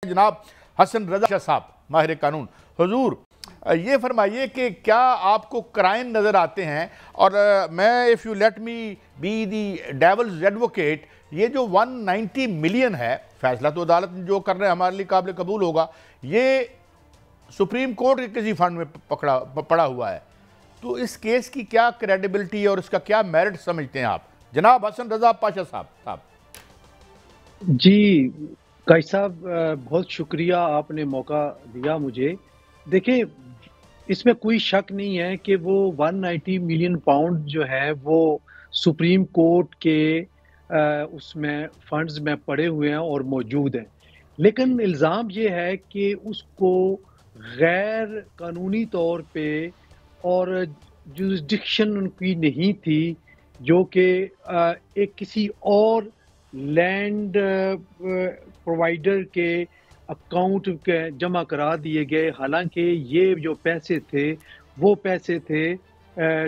जनाब हसन रजा साहब माहिर कानून। हुजूर ये फरमाइए कि क्या आपको क्राइम नज़र आते हैं, और मैं if you let me be the devil's advocate, ये जो 190 मिलियन है, फैसला तो अदालत जो कर रहे हैं हमारे लिए काबिल कबूल होगा, ये सुप्रीम कोर्ट के किसी फंड में पड़ा हुआ है, तो इस केस की क्या क्रेडिबिलिटी और इसका क्या मेरिट समझते हैं आप जनाब हसन रजा पाशा साहब? जी काई साहब, बहुत शुक्रिया, आपने मौका दिया मुझे। देखिए, इसमें कोई शक नहीं है कि वो 190 मिलियन पाउंड जो है वो सुप्रीम कोर्ट के उसमें फंड्स में पड़े हुए हैं और मौजूद हैं, लेकिन इल्ज़ाम ये है कि उसको गैर कानूनी तौर पे और जुरिस्डिक्शन उनकी नहीं थी, जो कि एक किसी और लैंड प्रोवाइडर के अकाउंट के जमा करा दिए गए। हालांकि ये जो पैसे थे वो पैसे थे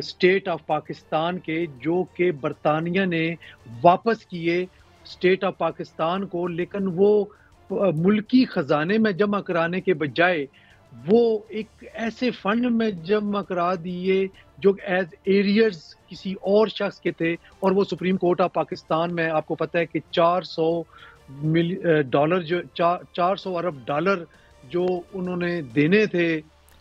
स्टेट ऑफ पाकिस्तान के, जो कि बरतानिया ने वापस किए स्टेट ऑफ पाकिस्तान को, लेकिन वो मुल्की ख़जाने में जमा कराने के बजाय वो एक ऐसे फंड में जमा करा दिए जो एज एरियर्स किसी और शख्स के थे, और वो सुप्रीम कोर्ट ऑफ पाकिस्तान में आपको पता है कि 400 अरब डॉलर जो उन्होंने देने थे,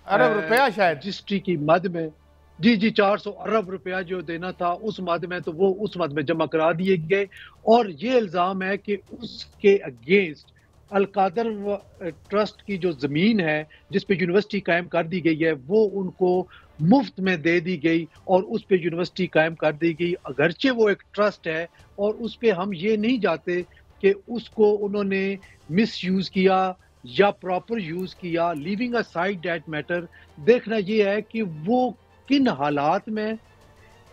अरब रुपया शायद रजिस्ट्री की मद में, जी 400 अरब रुपया जो देना था उस मद में, तो वो उस मद में जमा करा दिए गए। और ये इल्ज़ाम है कि उसके अगेंस्ट अलकादर ट्रस्ट की जो ज़मीन है जिस पे यूनिवर्सिटी कायम कर दी गई है, वो उनको मुफ्त में दे दी गई और उस पे यूनिवर्सिटी कायम कर दी गई। अगरचे वो एक ट्रस्ट है और उस पे हम ये नहीं चाहते कि उसको उन्होंने मिसयूज़ किया या प्रॉपर यूज़ किया। लीविंग असाइड दैट मैटर, देखना ये है कि वो किन हालात में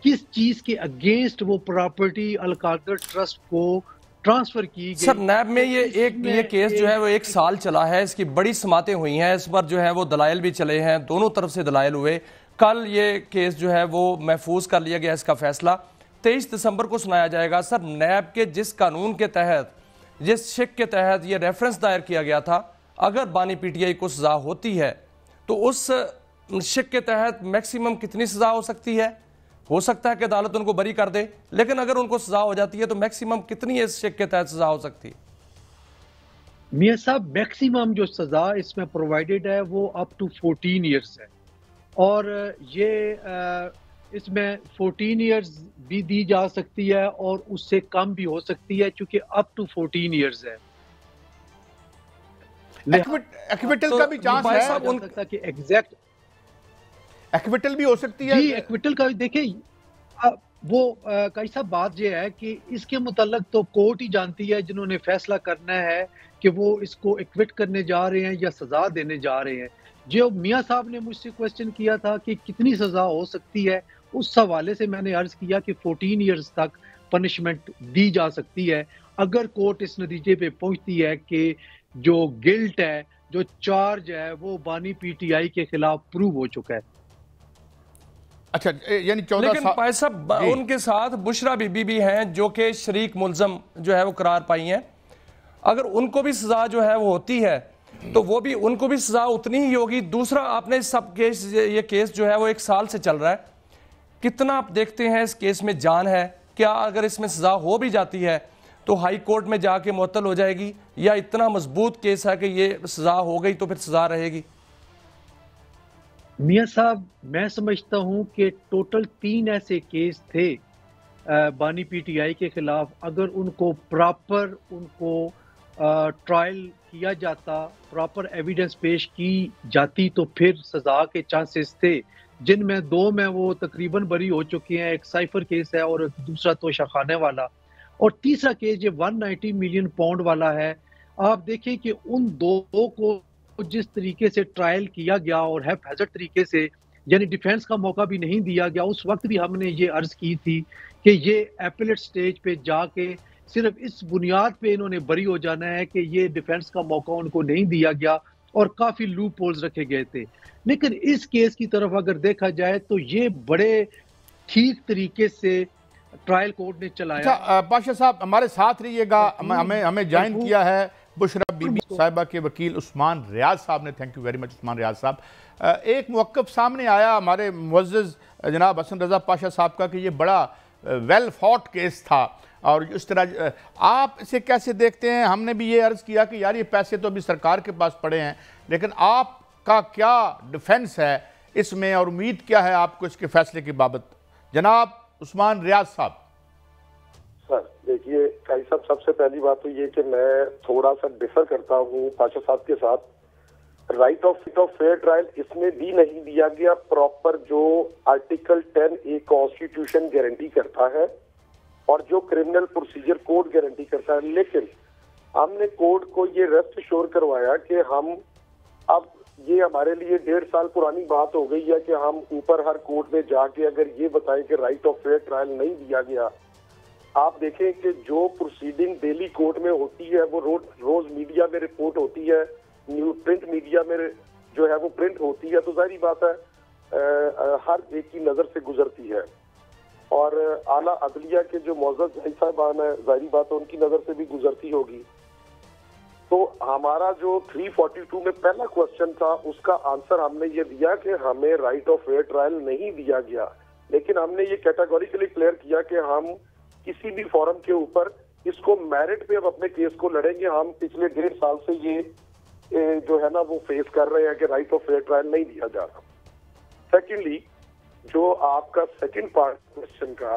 किस चीज़ के अगेंस्ट वो प्रॉपर्टी अलकादर ट्रस्ट को ट्रांसफर की गई। सर, नैब में ये केस जो है वो 1 साल चला है, इसकी बड़ी समातें हुई हैं, इस पर जो है वो दलाइल भी चले हैं, दोनों तरफ से दलाइल हुए। कल ये केस जो है वो महफूज कर लिया गया, इसका फैसला 23 दिसंबर को सुनाया जाएगा। सर, नैब के जिस कानून के तहत, जिस शिक के तहत ये रेफरेंस दायर किया गया था, अगर बानी पीटीआई को सजा होती है तो उस शिक के तहत मैक्सिमम कितनी सजा हो सकती है? हो सकता है कि अदालत उनको बरी कर दे, लेकिन अगर उनको सजा हो जाती है तो मैक्सिमम कितनी इस शिक के तहत सजा हो सकती है? मियां साहब, मैक्सिमम जो सजा इसमें प्रोवाइडेड है वो अप टू 14 ईयर्स है, और ये इसमें 14 ईयर्स भी दी जा सकती है और उससे कम भी हो सकती है, क्योंकि अप टू 14 ईयर्स है। एक्विटल का भी चांस है कि एग्जैक्ट एक्विटल भी हो सकती है। जी, एक्विटल का देखिए, वो कई सब बात ये है कि इसके मुतल्लक तो कोर्ट ही जानती है, जिन्होंने फैसला करना है कि वो इसको एक्विट करने जा रहे हैं या सजा देने जा रहे हैं। जो मियां साहब ने मुझसे क्वेश्चन किया था कि कितनी सजा हो सकती है, उस हवाले से मैंने अर्ज किया कि 14 ईयर्स तक पनिशमेंट दी जा सकती है, अगर कोर्ट इस नतीजे पे पहुंचती है कि जो गिल्ट है, जो चार्ज है, वो बानी पीटीआई के खिलाफ प्रूव हो चुका है। अच्छा, यानी 14 लेकिन भाई साहब, उनके साथ बुशरा बीबी भी हैं जो कि शरीक मुलजम जो है वो करार पाई हैं। अगर उनको भी सजा जो है वो होती है तो वो भी, उनको भी सजा उतनी ही होगी। दूसरा, आपने सब केस, ये केस जो है वो 1 साल से चल रहा है, कितना आप देखते हैं इस केस में जान है? क्या अगर इसमें सजा हो भी जाती है तो हाई कोर्ट में जाके मुअत्तल हो जाएगी, या इतना मजबूत केस है कि ये सजा हो गई तो फिर सजा रहेगी? मियां साहब, मैं समझता हूं कि टोटल 3 ऐसे केस थे बानी पीटीआई के खिलाफ। अगर उनको प्रॉपर ट्रायल किया जाता, प्रॉपर एविडेंस पेश की जाती, तो फिर सजा के चांसेस थे, जिनमें 2 में वो तकरीबन बरी हो चुके हैं। एक साइफर केस है और दूसरा तोशाखाने वाला, और तीसरा केस ये 190 मिलियन पाउंड वाला है। आप देखें कि उन 2 को जिस तरीके से ट्रायल किया गया और हैफाजत तरीके से, यानी डिफेंस का मौका भी नहीं दिया गया। उस वक्त भी हमने ये अर्ज की थी कि ये एपेलेट स्टेज पे जाके सिर्फ इस बुनियाद पे इन्होंने बरी हो जाना है कि ये डिफेंस का मौका उनको नहीं दिया गया और काफी लूप होल्स रखे गए थे। लेकिन इस केस की तरफ अगर देखा जाए तो ये बड़े ठीक तरीके से ट्रायल कोर्ट ने चलाया। अच्छा, पाशा साहब हमारे साथ रहिएगा, हमें ज्वाइन किया है बुशरा बीबी साहिबा के वकील उस्मान रियाज साहब ने, thank you very much Usman Riaz साहब। एक मौक़िफ़ सामने आया हमारे मुअज़्ज़ज़ जनाब हसन रज़ा पाशा साहब का कि ये बड़ा वेल फॉट केस था, और इस तरह आप इसे कैसे देखते हैं? हमने भी ये अर्ज़ किया कि यार ये पैसे तो अभी सरकार के पास पड़े हैं, लेकिन आपका क्या डिफेंस है इसमें और उम्मीद क्या है आपको इसके फैसले की बाबत? जनाब उस्मान रियाज साहब। सर देखिए काई साहब, सबसे पहली बात तो ये कि मैं थोड़ा सा डिफर करता हूँ पाशा साहब के साथ। राइट ऑफ फेयर ट्रायल इसमें भी नहीं दिया गया प्रॉपर, जो आर्टिकल 10A कॉन्स्टिट्यूशन गारंटी करता है और जो क्रिमिनल प्रोसीजर कोड गारंटी करता है। लेकिन हमने कोर्ट को ये रेस्ट श्योर करवाया कि हम अब ये हमारे लिए 1.5 साल पुरानी बात हो गई है कि हम ऊपर हर कोर्ट में जाके अगर ये बताएं कि राइट ऑफ फेयर ट्रायल नहीं दिया गया। आप देखें कि जो प्रोसीडिंग डेली कोर्ट में होती है वो रोज मीडिया में रिपोर्ट होती है, न्यूज प्रिंट मीडिया में जो है वो प्रिंट होती है, तो जाहिर बात है हर एक की नजर से गुजरती है। और आला अदलिया के जो मुअज़्ज़ज़ जज साहिबान है, जाहिर बात है उनकी नजर से भी गुजरती होगी। तो हमारा जो 342 में पहला क्वेश्चन था उसका आंसर हमने ये दिया कि हमें राइट ऑफ फेयर ट्रायल नहीं दिया गया, लेकिन हमने ये कैटेगोरिकली क्लियर किया कि हम किसी भी फोरम के ऊपर इसको मेरिट पे अब अपने केस को लड़ेंगे। हम पिछले 1.5 साल से ये जो है ना वो फेस कर रहे हैं कि राइट ऑफ फेयर ट्रायल नहीं दिया जा रहा। सेकेंडली, जो आपका सेकंड पार्ट क्वेश्चन का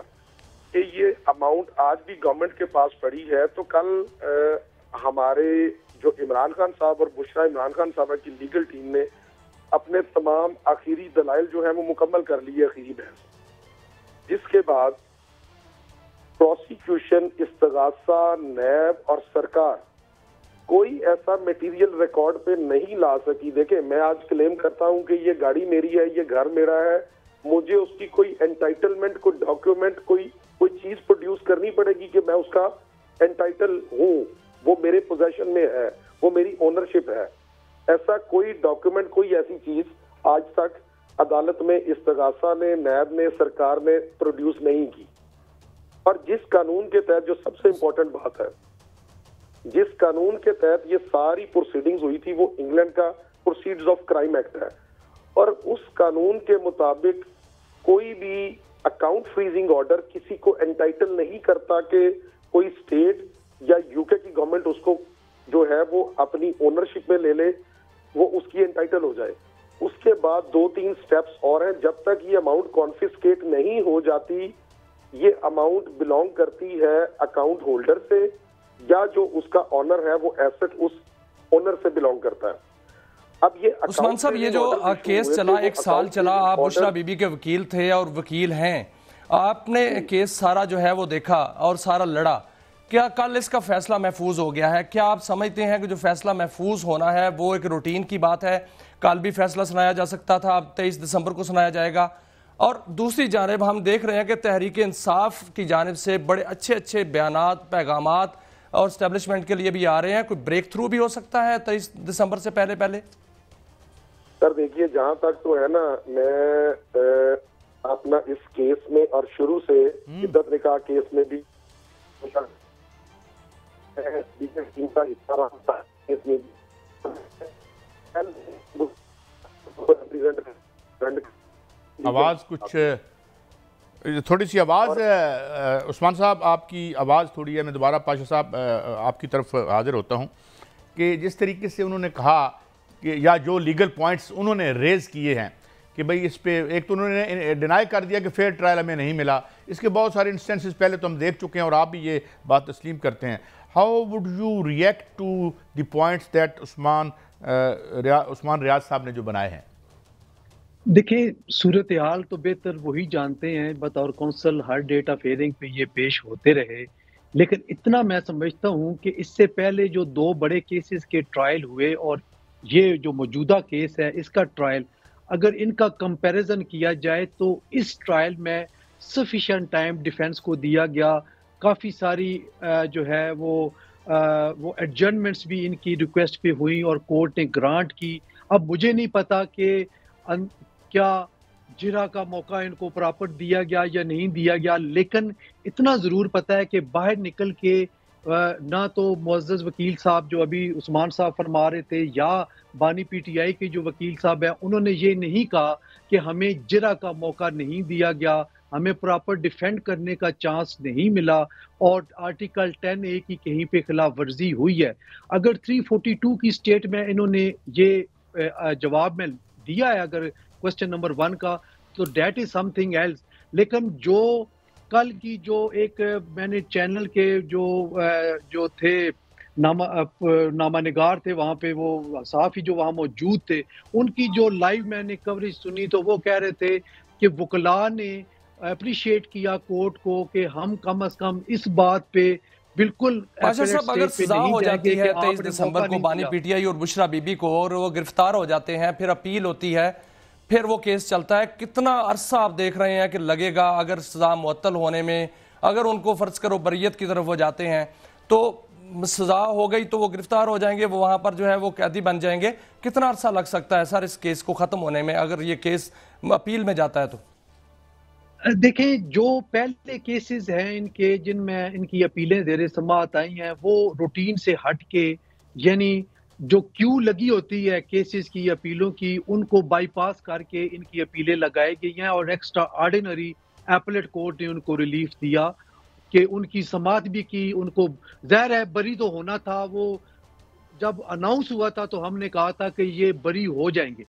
कि ये अमाउंट आज भी गवर्नमेंट के पास पड़ी है, तो कल हमारे जो इमरान खान साहब और बुशरा इमरान खान साहब की लीगल टीम ने अपने तमाम आखिरी दलाइल जो है वो मुकम्मल कर लिए आखिरी बहस, जिसके बाद प्रोसिक्यूशन, इस्तगासा, नैब और सरकार कोई ऐसा मटेरियल रिकॉर्ड पे नहीं ला सकी। देखें, मैं आज क्लेम करता हूं कि ये गाड़ी मेरी है, ये घर मेरा है, मुझे उसकी कोई एंटाइटलमेंट, कोई डॉक्यूमेंट, कोई चीज प्रोड्यूस करनी पड़ेगी कि मैं उसका एंटाइटल हूँ, वो मेरे पोजेशन में है, वो मेरी ओनरशिप है। ऐसा कोई डॉक्यूमेंट, कोई ऐसी चीज आज तक अदालत में इस्तगासा ने, नैब ने, सरकार ने प्रोड्यूस नहीं की। और जिस कानून के तहत, जो सबसे इंपॉर्टेंट बात है, जिस कानून के तहत ये सारी प्रोसीडिंग्स हुई थी वो इंग्लैंड का प्रोसीड्स ऑफ क्राइम एक्ट है, और उस कानून के मुताबिक कोई भी अकाउंट फ्रीजिंग ऑर्डर किसी को एंटाइटल नहीं करता कि कोई स्टेट या यूके की गवर्नमेंट उसको जो है वो अपनी ओनरशिप में ले ले, वो उसकी एंटाइटल हो जाए। उसके बाद 2-3 स्टेप्स और हैं। जब तक ये अमाउंट कॉन्फिस्केट नहीं हो जाती, ये अमाउंट बिलोंग करती है अकाउंट होल्डर से, या जो उसका ऑनर है वो एसेट उस ओनर से बिलोंग करता है। अब ये उस्मान साहब, ये जो केस चला, 1 साल चला, आप बुशरा बीबी के वकील थे और वकील हैं, आपने केस सारा जो है वो देखा और सारा लड़ा, क्या कल इसका फैसला महफूज हो गया है? क्या आप समझते हैं कि जो फैसला महफूज होना है वो एक रूटीन की बात है? कल भी फैसला सुनाया जा सकता था, अब 23 दिसंबर को सुनाया जाएगा। और दूसरी जानिब हम देख रहे हैं कि तहरीक इंसाफ की जानिब से बड़े अच्छे अच्छे बयानात, पैगामात और स्टैब्लिशमेंट के लिए भी आ रहे हैं। कोई ब्रेक थ्रू भी हो सकता है 23 दिसंबर से पहले? सर देखिए, जहां तक तो है ना, मैं अपना इस केस में और शुरू से इद्दत निकाह केस में भी का हिस्सा रहा था, इसमें आवाज कुछ थोड़ी सी आवाज उस्मान साहब, आपकी आवाज थोड़ी है। मैं दोबारा पाशा साहब आपकी तरफ हाजिर होता हूं कि जिस तरीके से उन्होंने कहा कि या जो लीगल पॉइंट्स उन्होंने रेज किए हैं कि भाई इस पे, एक तो उन्होंने डिनाई कर दिया कि फेयर ट्रायल हमें नहीं मिला। इसके बहुत सारे इंस्टेंसेस पहले तो हम देख चुके हैं और आप भी ये बात तस्लीम करते हैं। How would you react to the points that Usman Riaz साहब ने जो बनाए हैं? देखिए, सूरत हाल तो बेहतर वही जानते हैं, बतौर कौंसल हर डेट ऑफ हियरिंग पे ये पेश होते रहे। लेकिन इतना मैं समझता हूँ कि इससे पहले जो 2 बड़े केसेस के ट्रायल हुए और ये जो मौजूदा केस है इसका ट्रायल, अगर इनका कंपैरिजन किया जाए तो इस ट्रायल में सफिशिएंट टाइम डिफेंस को दिया गया। काफ़ी सारी जो है वो एडजर्नमेंट्स भी इनकी रिक्वेस्ट पे हुई और कोर्ट ने ग्रांट की। अब मुझे नहीं पता कि क्या जिरा का मौका इनको प्रॉपर दिया गया या नहीं दिया गया, लेकिन इतना ज़रूर पता है कि बाहर निकल के ना तो मुअज़्ज़ज़ वकील साहब जो अभी उस्मान साहब फरमा रहे थे या बानी पीटीआई के जो वकील साहब हैं, उन्होंने ये नहीं कहा कि हमें जिरह का मौका नहीं दिया गया, हमें प्रॉपर डिफेंड करने का चांस नहीं मिला और आर्टिकल 10A की कहीं पे खिलाफ वर्जी हुई है। अगर 342 की स्टेट में इन्होंने ये जवाब में दिया है अगर क्वेश्चन नंबर 1 का, तो दैट इज समथिंग एल्स। लेकिन जो कल की जो एक मैंने चैनल के जो थे नामानिगार थे वहाँ पे, वो सहाफ़ी जो वहाँ मौजूद थे, उनकी जो लाइव मैंने कवरेज सुनी तो वो कह रहे थे कि वकला ने अप्रिशिएट किया कोर्ट को कि हम कम अज़ कम इस बात पे बिल्कुल पाशा साहब, अगर सजा हो जाती है 23 दिसंबर को बानी दिया। पीटीआई और बुशरा बीबी को और वो गिरफ्तार हो जाते हैं, फिर अपील होती है, फिर वो केस चलता है, कितना अरसा आप देख रहे हैं कि लगेगा अगर सजा मुअत्तल होने में? अगर उनको फर्ज करो बरियत की तरफ वो जाते हैं तो सजा हो गई तो वो गिरफ्तार हो जाएंगे, वो वहां पर जो है वो कैदी बन जाएंगे, कितना अरसा लग सकता है सर इस केस को खत्म होने में अगर ये केस अपील में जाता है तो? देखें, जो पहले केसेस हैं इनके जिनमें इनकी अपीलें ज़ेरे समाअत आई हैं, वो रूटीन से हट के, यानी जो क्यू लगी होती है केसेस की अपीलों की, उनको बाईपास करके इनकी अपीलें लगाई गई हैं और एक्स्ट्रा ऑर्डिनरी एपलेट कोर्ट ने उनको रिलीफ दिया कि उनकी समाअत भी की। उनको ज़ाहिर है बरी तो होना था, वो जब अनाउंस हुआ था तो हमने कहा था कि ये बरी हो जाएंगे।